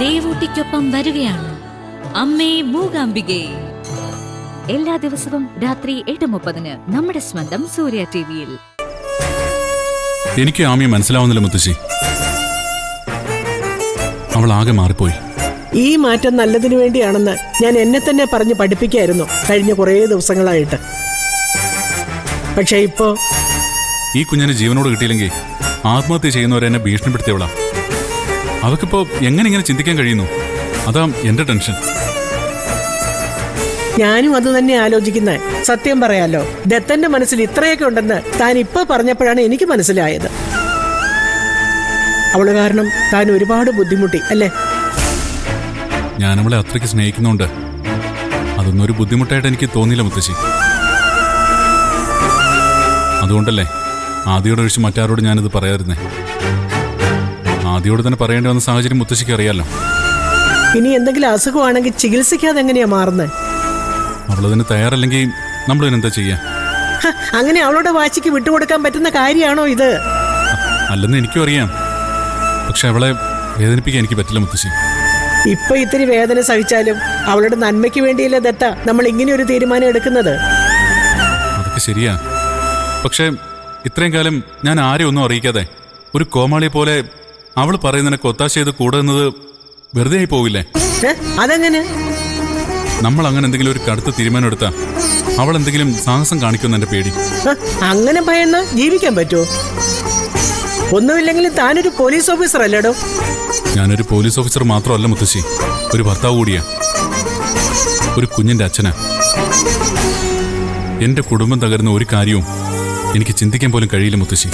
ദേവൂട്ടിക്കൊപ്പം വരികയാണ് അമ്മേ മൂകാംബികേ. എല്ലാ ദിവസവും രാത്രി 8:30 നമ്മുടെ സ്വന്തം സൂര്യ ടിവിയിൽ. എനിക്ക് ആമിയെ മനസ്സിലാവുന്നില്ല മുത്തശ്ശി. അവൾ ആകെ മാറിപ്പോയി. ഈ മാറ്റം നല്ലതിനു വേണ്ടിയാണെന്ന് ഞാൻ എന്നെ തന്നെ പറഞ്ഞ് പഠിപ്പിക്കായിരുന്നു കഴിഞ്ഞ കുറേ ദിവസങ്ങളായിട്ട്. പക്ഷെ ഇപ്പോ ഈ കുഞ്ഞിനെ ജീവനോട് കിട്ടിയില്ലെങ്കിൽ ആത്മഹത്യ ചെയ്യുന്നവരെന്നെ ഭീഷണിപ്പെടുത്തിയവളാ. അവക്കിപ്പോ എങ്ങനെ ഇങ്ങനെ ചിന്തിക്കാൻ കഴിയുന്നു? അതാ എന്റെ ടെൻഷൻ. ഞാനും അത് തന്നെ ആലോചിക്കുന്നത്. സത്യം പറയാലോ, ദത്തന്റെ മനസ്സിൽ ഇത്രയൊക്കെ ഉണ്ടെന്ന് താൻ ഇപ്പൊ പറഞ്ഞപ്പോഴാണ് എനിക്ക് മനസ്സിലായത്. അവള് കാരണം താൻ ഒരുപാട് ബുദ്ധിമുട്ടി അല്ലേ? ഞാൻ അവളെ അത്രയ്ക്ക് സ്നേഹിക്കുന്നുണ്ട്. അതൊന്നും ഒരു ബുദ്ധിമുട്ടായിട്ട് എനിക്ക് തോന്നിയില്ല മുത്തശ്ശി. അതുകൊണ്ടല്ലേ ആദിയോട് ഒഴിച്ച് മറ്റാരോട് ഞാനിത് പറയാതിരുന്നേ. ആദിയോട് തന്നെ പറയേണ്ടി വന്ന സാഹചര്യം മുത്തശ്ശിക്ക് അറിയാലോ. ഇനി എന്തെങ്കിലും അസുഖമാണെങ്കിൽ ചികിത്സിക്കാതെ എങ്ങനെയാ മാറുന്നത്? അവളതിന് തയ്യാറല്ലെങ്കിൽ നമ്മൾ ഇതിനെന്താ ചെയ്യാ? അങ്ങനെ അവളുടെ വാശിക്ക് വിട്ടുകൊടുക്കാൻ പറ്റുന്ന കാര്യമാണോ ഇത്? അല്ലെന്ന് എനിക്കും അറിയാം. പക്ഷെ അവളെ വേദനിപ്പിക്കാൻ എനിക്ക് പറ്റില്ല മുത്തശ്ശി. ഇപ്പൊ ഇത്തിരി വേദന സഹിച്ചാലും അവളുടെ നന്മയ്ക്ക് വേണ്ടിയല്ലേ ദത്ത നമ്മൾ ഇങ്ങനെ ഒരു തീരുമാനം എടുക്കുന്നത്. അതൊക്കെ ശരിയാ. പക്ഷെ ഇത്രയും കാലം ഞാൻ ആരെയും ഒന്നും അറിയിക്കാതെ ഒരു കോമാളിയെ പോലെ അവൾ പറയുന്നതിനൊക്കെ ഒത്താശ ചെയ്ത് കൂടുന്നത് വെറുതെ ആയി പോവില്ലേ? അതെങ്ങനെ? നമ്മൾ അങ്ങനെ എന്തെങ്കിലും ഒരു കടുത്ത തീരുമാനം എടുത്താ അവൾ എന്തെങ്കിലും സാഹസം കാണിക്കുമെന്ന് എന്റെ പേടി. അങ്ങനെ ഭയന്ന് ജീവിക്കാൻ പറ്റുമോ? ഒന്നുമില്ലെങ്കിലും താനൊരു പോലീസ് ഓഫീസർ അല്ലേടോ? ഞാനൊരു പോലീസ് ഓഫീസർ മാത്രമല്ല മുത്തശ്ശി, ഒരു ഭർത്താവ് കൂടിയാ, ഒരു കുഞ്ഞിന്റെ അച്ഛനാ. എന്റെ കുടുംബം തകരുന്ന ഒരു കാര്യവും എനിക്ക് ചിന്തിക്കാൻ പോലും കഴിയില്ല മുത്തശ്ശി.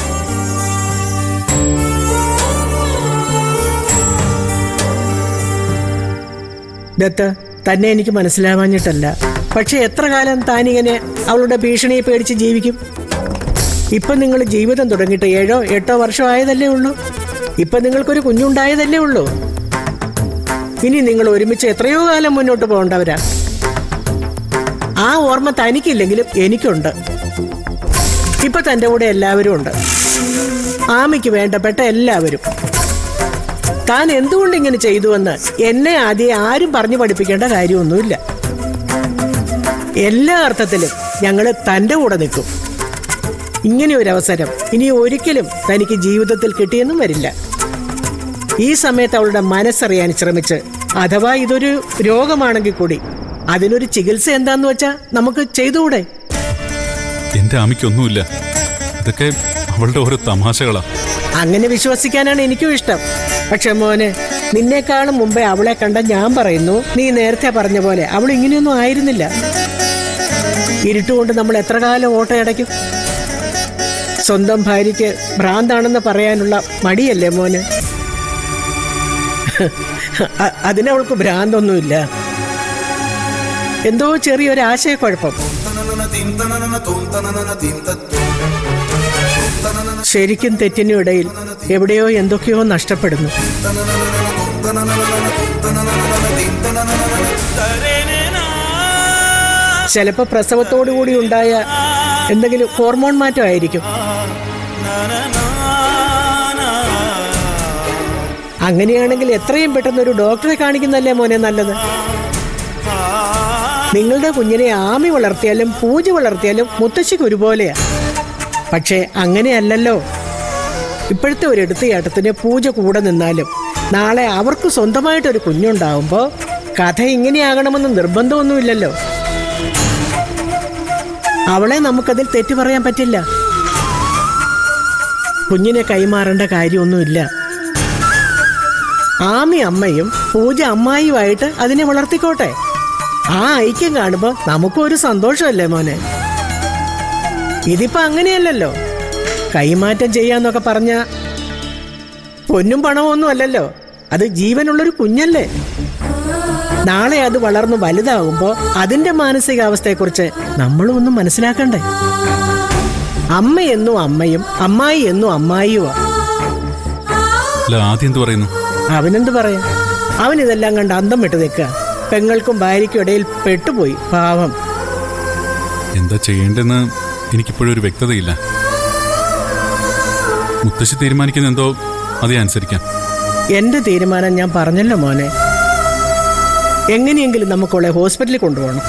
ദത്ത, തന്നെ എനിക്ക് മനസ്സിലാവാഞ്ഞിട്ടല്ല. പക്ഷെ എത്ര കാലം താനിങ്ങനെ അവളുടെ ഭീഷണിയെ പേടിച്ച് ജീവിക്കും? ഇപ്പൊ നിങ്ങൾ ജീവിതം തുടങ്ങിയിട്ട് 7-8 വർഷം ആയതല്ലേ ഉള്ളൂ. ഇപ്പൊ നിങ്ങൾക്കൊരു കുഞ്ഞുണ്ടായതല്ലേ ഉള്ളൂ. ഇനി നിങ്ങൾ ഒരുമിച്ച് എത്രയോ കാലം മുന്നോട്ട് പോകേണ്ടവരാ. ആ ഓർമ്മ തനിക്കില്ലെങ്കിലും എനിക്കുണ്ട്. ഇപ്പൊ തൻ്റെ കൂടെ എല്ലാവരും ഉണ്ട്. ആമിക്ക് വേണ്ടപ്പെട്ട എല്ലാവരും. താൻ എന്തുകൊണ്ട് ഇങ്ങനെ ചെയ്തുവെന്ന് എന്നെ ആദ്യം ആരും പറഞ്ഞു പഠിപ്പിക്കേണ്ട കാര്യമൊന്നുമില്ല. എല്ലാ അർത്ഥത്തിലും ഞങ്ങൾ തൻ്റെ കൂടെ നിൽക്കും. ഇങ്ങനെ ഒരു അവസരം ഇനി ഒരിക്കലും തനിക്ക് ജീവിതത്തിൽ കിട്ടിയെന്നും വരില്ല. ഈ സമയത്ത് അവളുടെ മനസ്സറിയാൻ ശ്രമിച്ച്, അഥവാ ഇതൊരു രോഗമാണെങ്കിൽ കൂടി അതിനൊരു ചികിത്സ എന്താന്ന് വെച്ചാ നമുക്ക് ചെയ്തുകൂടെ? എന്റെ ആമിക്കൊന്നുമില്ല. ഇതൊക്കെ അവളുടെ ഓരോ തമാശകളാ. അങ്ങനെ വിശ്വസിക്കാനാണ് എനിക്കും ഇഷ്ടം. പക്ഷെ മോനെ, നിന്നേക്കാളും മുമ്പേ അവളെ കണ്ട ഞാൻ പറയുന്നു, നീ നേരത്തെ പറഞ്ഞ പോലെ അവൾ ഇങ്ങനെയൊന്നും ആയിരുന്നില്ല. ഇരുട്ടുകൊണ്ട് നമ്മൾ എത്ര കാലം ഓട്ടയടയ്ക്കും? സ്വന്തം ഭാര്യയ്ക്ക് ഭ്രാന്താണെന്ന് പറയാനുള്ള മടിയല്ലേ മോന്? അതിനവൾക്ക് ഭ്രാന്തൊന്നുമില്ല. എന്തോ ചെറിയൊരു ആശയക്കുഴപ്പം. ശരിക്കും തെറ്റിനും ഇടയിൽ എവിടെയോ എന്തൊക്കെയോ നഷ്ടപ്പെടുന്നു. ചിലപ്പോ പ്രസവത്തോടുകൂടി ഉണ്ടായ എന്തെങ്കിലും ഹോർമോൺ മാറ്റമായിരിക്കും. അങ്ങനെയാണെങ്കിൽ എത്രയും പെട്ടെന്ന് ഒരു ഡോക്ടറെ കാണിക്കുന്നല്ലേ മോനെ നല്ലത്. നിങ്ങളുടെ കുഞ്ഞിനെ ആമി വളർത്തിയാലും പൂജ വളർത്തിയാലും മുത്തശ്ശിക്ക് ഒരുപോലെയാ. പക്ഷേ അങ്ങനെയല്ലല്ലോ. ഇപ്പോഴത്തെ ഒരു എടുത്തുചാട്ടത്തിന് പൂജ കൂടെ നിന്നാലും നാളെ അവർക്ക് സ്വന്തമായിട്ടൊരു കുഞ്ഞുണ്ടാവുമ്പോൾ കഥ ഇങ്ങനെയാകണമെന്ന് നിർബന്ധമൊന്നുമില്ലല്ലോ. അവളെ നമുക്കതിൽ തെറ്റു പറയാൻ പറ്റില്ല. കുഞ്ഞിനെ കൈമാറേണ്ട കാര്യമൊന്നുമില്ല. ആമി അമ്മയും പൂജ അമ്മായിയുമായിട്ട് അതിനെ വളർത്തിക്കോട്ടെ. ആ ഐക്യം കാണുമ്പോൾ നമുക്കും ഒരു സന്തോഷമല്ലേ മോനെ? ഇതിപ്പോ അങ്ങനെയല്ലല്ലോ. കൈമാറ്റം ചെയ്യാന്നൊക്കെ പറഞ്ഞ പൊന്നും പണവും ഒന്നും അല്ലല്ലോ. അത് ജീവനുള്ളൊരു കുഞ്ഞല്ലേ. നാളെ അത് വളർന്നു വലുതാകുമ്പോ അതിന്റെ മാനസികാവസ്ഥയെക്കുറിച്ച് നമ്മളും ഒന്നും മനസ്സിലാക്കണ്ടേ? അമ്മയെന്നും അമ്മയും അമ്മായി എന്നും അമ്മായിയുമാ. അവനെന്ത് പറയാ? അവൻ ഇതെല്ലാം കണ്ട് അന്തം വിട്ട് നിൽക്കുക. പെങ്ങൾക്കും ഭാര്യയ്ക്കും ഇടയിൽ പെട്ടുപോയി പാവം. എന്താ ചെയ്യേണ്ടെന്ന് എനിക്കിപ്പോഴും ഒരു വ്യക്തതയില്ല. മുത്തശ്ശി തീരുമാനിക്കുന്ന എന്തോ അതേ അനുസരിക്കാം. എന്റെ തീരുമാനം ഞാൻ പറഞ്ഞല്ലോ മോനെ. എങ്ങനെയെങ്കിലും നമുക്കവളെ ഹോസ്പിറ്റലിൽ കൊണ്ടുപോകണം.